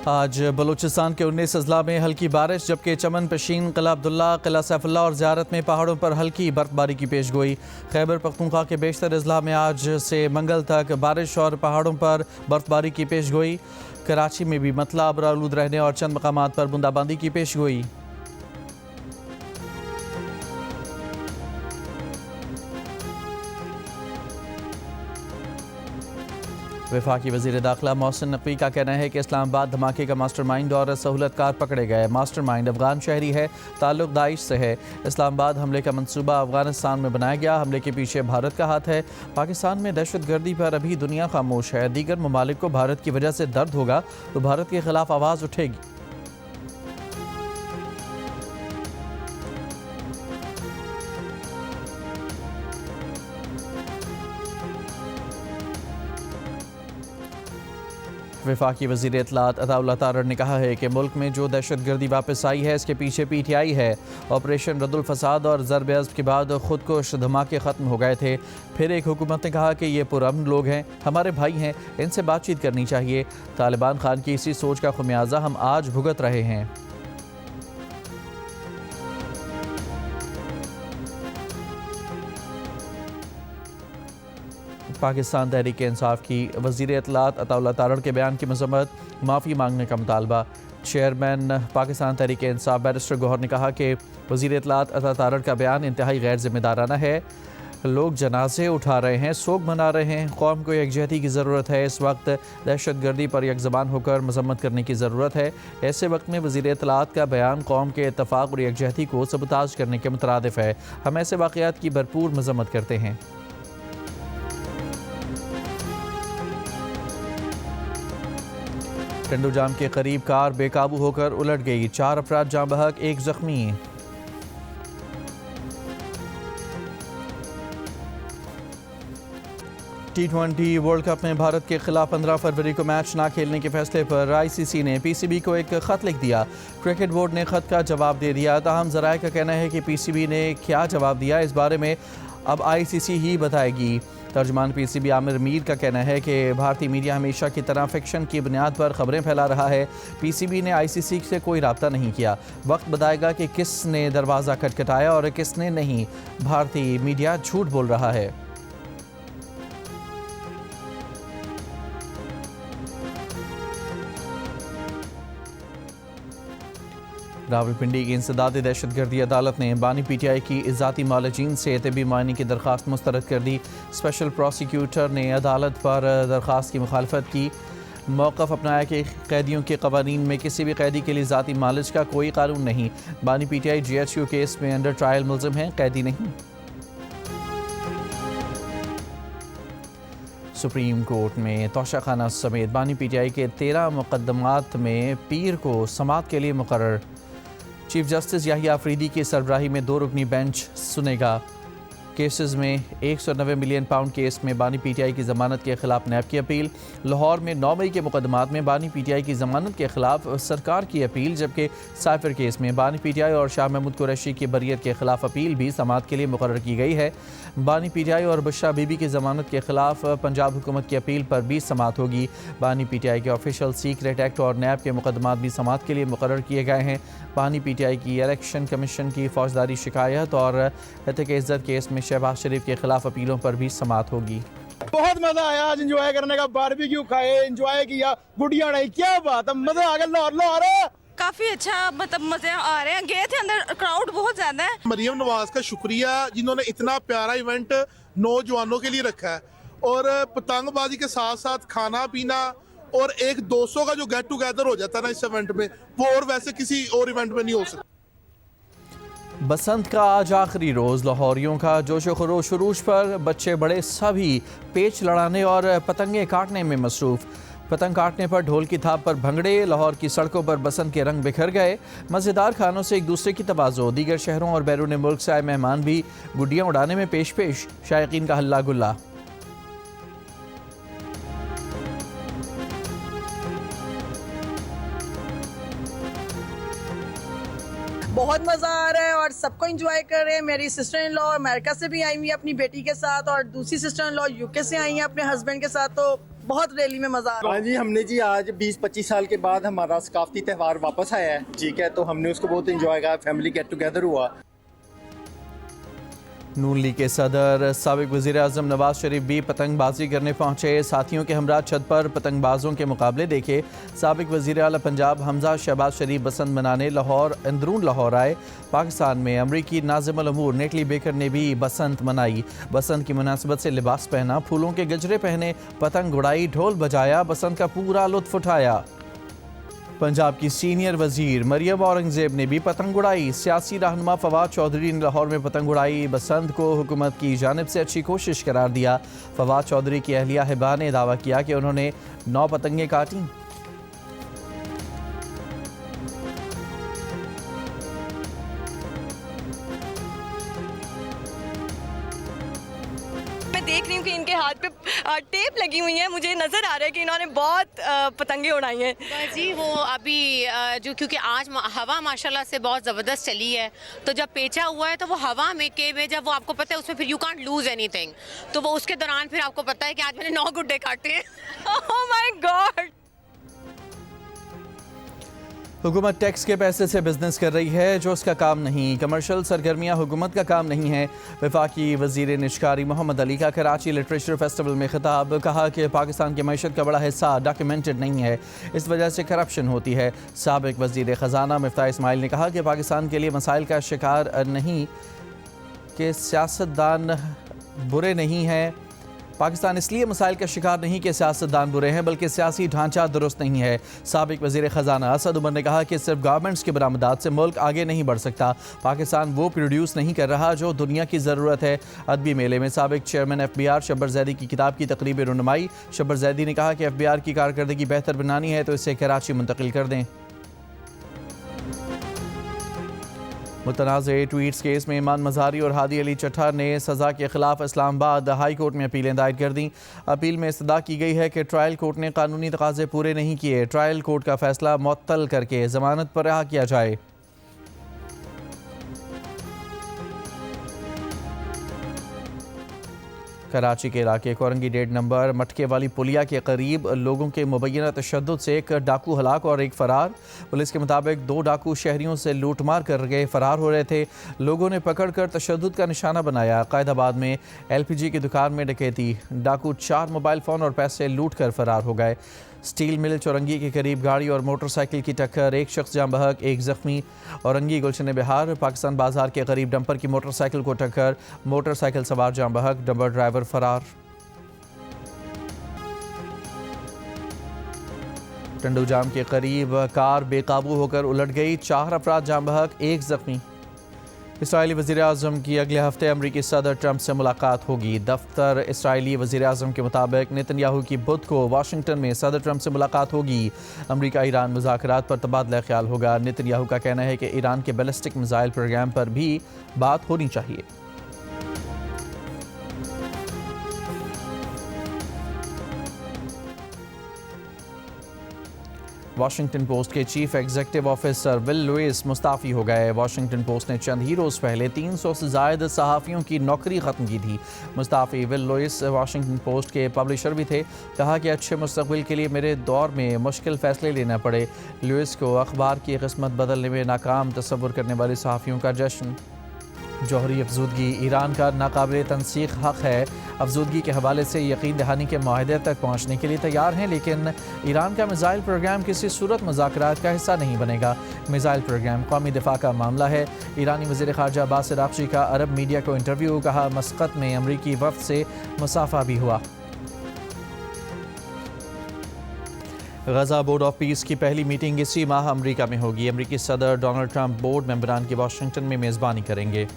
आज बलूचिस्तान के 19 अजला में हल्की बारिश, जबकि चमन पेशीन, किला अब्दुल्ला, किला सैफुल्ला और ज़ियारत में पहाड़ों पर हल्की बर्फबारी की पेशगोई। खैबर पख्तूनख्वा के बेशतर अजला में आज से मंगल तक बारिश और पहाड़ों पर बर्फबारी की पेशगोई। कराची में भी मतला आबरालूद रहने और चंद मकामात पर बूंदाबांदी की पेशगोई। वफाकी वज़ीर दाखिला मोहसिन नकवी का कहना है कि इस्लामाबाद धमाके का मास्टरमाइंड और सहूलतकार पकड़े गए। मास्टरमाइंड अफगान शहरी है, ताल्लुक दाइश से है। इस्लामाबाद हमले का मंसूबा अफगानिस्तान में बनाया गया। हमले के पीछे भारत का हाथ है। पाकिस्तान में दहशत गर्दी पर अभी दुनिया खामोश है। दीगर ममालिक को भारत की वजह से दर्द होगा तो भारत के खिलाफ आवाज़ उठेगी। वफाकी वज़ीर इत्तलात अताउल्लाह तारड़ ने कहा है कि मुल्क में जो दहशत गर्दी वापस आई है इसके पीछे PTI है। ऑपरेशन रद्दुल फसाद और ज़रब अज़्ब के बाद खुदकुश धमाके ख़त्म हो गए थे। फिर एक हुकूमत ने कहा कि ये पुरअमन लोग हैं, हमारे भाई हैं, इनसे बातचीत करनी चाहिए। तालिबान खान की इसी सोच का ख़मियाज़ा हम आज भुगत रहे हैं। पाकिस्तान तहरीक इंसाफ की वज़ीर इत्तलात अताउल्लाह तारड़ के बयान की मज़म्मत, माफ़ी मांगने का मुतालबा। चेयरमैन पाकिस्तान तहरीक इंसाफ बैरिस्टर गौहर ने कहा कि वज़ीर इत्तलात अता तारड़ का बयान इंतहाई गैर ज़िम्मेदाराना है। लोग जनाजे उठा रहे हैं, सोग मना रहे हैं। कौम को यकजहती की ज़रूरत है। इस वक्त दहशत गर्दी पर यकज़बान होकर मज़म्मत करने की ज़रूरत है। ऐसे वक्त में वज़ीर इत्तलात का बयान कौम के इत्तफ़ाक़ और यकजहती को सबताज करने के मुतरादिफ़ है। हम ऐसे वाक़यात की भरपूर मज़म्मत करते हैं। टंडू जाम के करीब कार बेकाबू होकर उलट गई। 4 अफराद जाँ बहक, 1 जख्मी। T20 वर्ल्ड कप में भारत के खिलाफ 15 फरवरी को मैच ना खेलने के फैसले पर ICC ने PCB को एक ख़त लिख दिया। क्रिकेट बोर्ड ने ख़त का जवाब दे दिया। ताहम ज़राए का कहना है कि PCB ने क्या जवाब दिया इस बारे में अब ICC ही बताएगी। तर्जमान PCB आमिर मीर का कहना है कि भारतीय मीडिया हमेशा की तरह फिक्शन की बुनियाद पर खबरें फैला रहा है। PCB ने ICC से कोई रब्ता नहीं किया। वक्त बताएगा कि किसने दरवाज़ा खटखटाया और किसने नहीं। भारतीय मीडिया झूठ बोल रहा है। रावलपिंडी की इंसदादी दहशतगर्दी अदालत ने बानी PTI की इज़ाती मालजीन से तिबी मायने की दरख्वास्त मुस्तरद कर दी। स्पेशल प्रोसिक्यूटर ने अदालत पर दरख्वास्त की मुखालफत की। मौक़िफ़ अपनाया कि कैदियों के क़वानीन में किसी भी कैदी के लिए ज़ाती मालिज का कोई कानून नहीं। बानी PTI GHQ केस में अंडर ट्रायल मुल्ज़िम हैं, कैदी नहीं। सुप्रीम कोर्ट में तोशाखाना समेत बानी PTI के 13 मुकदमात में पीर को समाअत के लिए मुकर्रर। चीफ जस्टिस याहिया अफरीदी की सरबराही में 2 रुकनी बेंच सुनेगा। केसेस में 190 मिलियन पाउंड केस में बानी PTI की ज़मानत के खिलाफ नैब की अपील। लाहौर में 9 मई के मुकदमात में बानी PTI की ज़मानत के खिलाफ सरकार की अपील, जबकि साइफर केस में बानी PTI और शाह महमूद कुरैशी की बरियत के खिलाफ अपील भी समाअत के लिए मुकर्रर की गई है। बानी PTI और बुशरा बीबी की ज़मानत के खिलाफ पंजाब हुकूमत की अपील पर भी समाअत होगी। बानी PTI के ऑफिशियल सीक्रेट एक्ट और नैब के मुकदमात भी समाअत के लिए मुकर्रर किए गए हैं। बानी PTI की इलेक्शन कमीशन की फौजदारी शिकायत और हत्या इज्जत केस में शहबाज शरीफ के खिलाफ अपीलों पर भी समाअत होगी। बहुत मजा आया आज एंजॉय करने का। बारबेक्यू खाए, एंजॉय किया, गुड़िया नहीं, क्या बात है, मजा आ गया। लाहौर काफी अच्छा, मतलब मजे आ रहे हैं। गए थे अंदर, क्राउड बहुत ज्यादा है। मरियम नवाज का शुक्रिया जिन्होंने इतना प्यारा इवेंट नौजवानों के लिए रखा है, और पतंगबाजी के साथ साथ खाना पीना और एक 200 का जो गेट टुगेदर हो जाता है ना इस इवेंट में, वो और वैसे किसी और इवेंट में नहीं हो सकता। बसंत का आज आखिरी रोज़, लाहौरियों का जोशो खरोश उरूज पर बच्चे बड़े सभी पेच लड़ाने और पतंगे काटने में मसरूफ़। पतंग काटने पर ढोल की थाप पर भंगड़े। लाहौर की सड़कों पर बसंत के रंग बिखर गए। मज़ेदार खानों से एक दूसरे की तवाज़ो। दीगर शहरों और बैरून मुल्क से आए मेहमान भी गुड्डियाँ उड़ाने में पेश पेश। शायकीन का हल्ला गुल्ला। बहुत मज़ा आ रहा है और सबको एंजॉय कर रहे हैं। मेरी सिस्टर इन लॉ अमेरिका से भी आई हुई है अपनी बेटी के साथ, और दूसरी सिस्टर इन लॉ UK से आई हैं अपने हस्बैंड के साथ। तो बहुत रैली में मजा आ रहा हाँ जी, हमने जी आज 20-25 साल के बाद हमारा सकाफती त्यौहार वापस आया है, ठीक है, तो हमने उसको बहुत इंजॉय किया, फैमिली गेट टुगेदर हुआ। नून लीग के सदर साबिक वज़ीर आज़म नवाज शरीफ भी पतंगबाजी करने पहुंचे। साथियों के हमरा छत पर पतंगबाजों के मुकाबले देखे। साबिक वज़ीर आला पंजाब हमजा शहबाज शरीफ बसंत मनाने लाहौर अंदरून लाहौर आए। पाकिस्तान में अमरीकी नाज़िमुल अमूर नेटली बेकर ने भी बसंत मनाई। बसंत की मुनासिबत से लिबास पहना, फूलों के गजरे पहने, पतंग उड़ाई, ढोल बजाया, बसंत का पूरा लुत्फ उठाया। पंजाब की सीनियर वजीर मरियम औरंगजेब ने भी पतंग उड़ाई। सियासी रहनुमा फवाद चौधरी ने लाहौर में पतंग उड़ाई। बसंत को हुकूमत की जानिब से अच्छी कोशिश करार दिया। फवाद चौधरी की अहलिया हिबा ने दावा किया कि उन्होंने 9 पतंगें काटी। मैं देख रही हूँ कि इनके हाथ पे टेप लगी हुई है, मुझे नज़र आ रहा है कि इन्होंने बहुत पतंगे उड़ाई हैं। जी वो अभी जो क्योंकि आज हवा माशाल्लाह से बहुत ज़बरदस्त चली है, तो जब पेचा हुआ है तो वो हवा में जब वो आपको पता है उसमें फिर यू कांट लूज एनीथिंग, तो वो उसके दौरान फिर आपको पता है कि आज मैंने 9 गुड्डे काटे हैं। Oh my God. हुकूमत टैक्स के पैसे से बिजनेस कर रही है जो उसका काम नहीं। कमर्शियल सरगर्मियाँ हुकूमत का काम नहीं है। वफाकी वज़ीर निशकारी मोहम्मद अली का कराची लिटरेचर फेस्टिवल में खिताब। कहा कि पाकिस्तान की मैशत का बड़ा हिस्सा डॉक्यूमेंटेड नहीं है, इस वजह से करप्शन होती है। साबिक वज़ीर ख़जाना मिफ्ताह इस्माइल ने कहा कि पाकिस्तान के लिए मसाइल का शिकार नहीं कि सियासतदान बुरे नहीं हैं। पाकिस्तान इसलिए मसाइल का शिकार नहीं कि सियासतदान बुरे हैं, बल्कि सियासी ढांचा दुरुस्त नहीं है। साबिक वज़ीर ख़जाना असद उमर ने कहा कि सिर्फ गारमेंट्स की बरामदात से मुल्क आगे नहीं बढ़ सकता। पाकिस्तान वो प्रोड्यूस नहीं कर रहा जो दुनिया की ज़रूरत है। अदबी मेले में साबिक चेयरमैन FBR शब्बर जैदी की किताब की तकरीब रुनुमाई। शब्बर जैदी ने कहा कि FBR की कारकर्दगी बेहतर बनानी है तो इसे कराची मुंतकिल कर दें। मुतनाज़े ट्वीट्स केस में ईमान मज़ारी और हादी अली चट्ठा ने सज़ा के खिलाफ इस्लामाबाद हाई कोर्ट में अपीलें दायर कर दी। अपील में इस्तदा की गई है कि ट्रायल कोर्ट ने कानूनी तकाज़े पूरे नहीं किए। ट्रायल कोर्ट का फैसला मुअत्तल करके ज़मानत पर रिहा किया जाए। कराची के इलाके कोरंगी 1.5 नंबर मटके वाली पुलिया के करीब लोगों के मुबैना तशद्दुद से एक डाकू हलाक और एक फ़रार। पुलिस के मुताबिक 2 डाकू शहरियों से लूटमार करके फ़रार हो रहे थे। लोगों ने पकड़कर तशद्दुद का निशाना बनाया। कायदाबाद में LPG की दुकान में डकैती। डाकू 4 मोबाइल फ़ोन और पैसे लूट कर फ़रार हो गए। स्टील मिल चौरंगी के करीब गाड़ी और मोटरसाइकिल की टक्कर, 1 शख्स जाँ बहक, 1 ज़ख्मी। औरंगी गुलशन बिहार पाकिस्तान बाजार के करीब डंपर की मोटरसाइकिल को टक्कर, मोटरसाइकिल सवार जाँ बहक, डंपर ड्राइवर फरार। टंडूजाम के करीब कार बेकाबू होकर उलट गई, 4 अफराद जाँ बहक, 1 ज़ख्मी। इसराइली वज़ीर आज़म की अगले हफ्ते अमरीकी सदर ट्रंप से मुलाकात होगी। दफ्तर इसराइली वज़ीर आज़म के मुताबिक नेतन्याहू की बुध को वाशिंगटन में सदर ट्रंप से मुलाकात होगी। अमरीका ईरान मुज़ाकरात पर तबादला ख्याल होगा। नेतन्याहू का कहना है कि ईरान के बैलिस्टिक मिसाइल प्रोग्राम पर भी बात होनी चाहिए। वाशिंगटन पोस्ट के chief executive officer Will Lewis मुस्ताफ़ी हो गए। वाशिंगटन पोस्ट ने चंद ही रोज़ पहले 300 से ज़ायद सहाफ़ियों की नौकरी ख़त्म की थी। मुस्ताफ़ी विल लुइस वाशिंगटन पोस्ट के पब्लिशर भी थे। कहा कि अच्छे मुस्तक़बिल के लिए मेरे दौर में मुश्किल फ़ैसले लेना पड़े। लुइस को अखबार की किस्मत बदलने में नाकाम तसव्वुर करने वाले सहाफ़ियों का जश्न। जौहरी अफजूदगी ईरान का नाकाबिल तनसीख हक़ है। अफजूदगी के हवाले से यकीन दहानी के माहिदे तक पहुँचने के लिए तैयार हैं, लेकिन ईरान का मिसाइल प्रोग्राम किसी सूरत मुज़ाकरात का हिस्सा नहीं बनेगा। मिसाइल प्रोग्राम कौमी दिफा का मामला है। ईरानी वज़ीर ख़ारजा अब्बास अराग़ची का अरब मीडिया को इंटरव्यू। कहा मस्कत में अमरीकी वफ़द से मुसाफ़ा भी हुआ। गज़ा बोर्ड ऑफ पीस की पहली मीटिंग इसी माह अमरीका में होगी। अमरीकी सदर डोनाल्ड ट्रंप बोर्ड मेंबरान की वाशिंगटन में मेज़बानी करेंगे।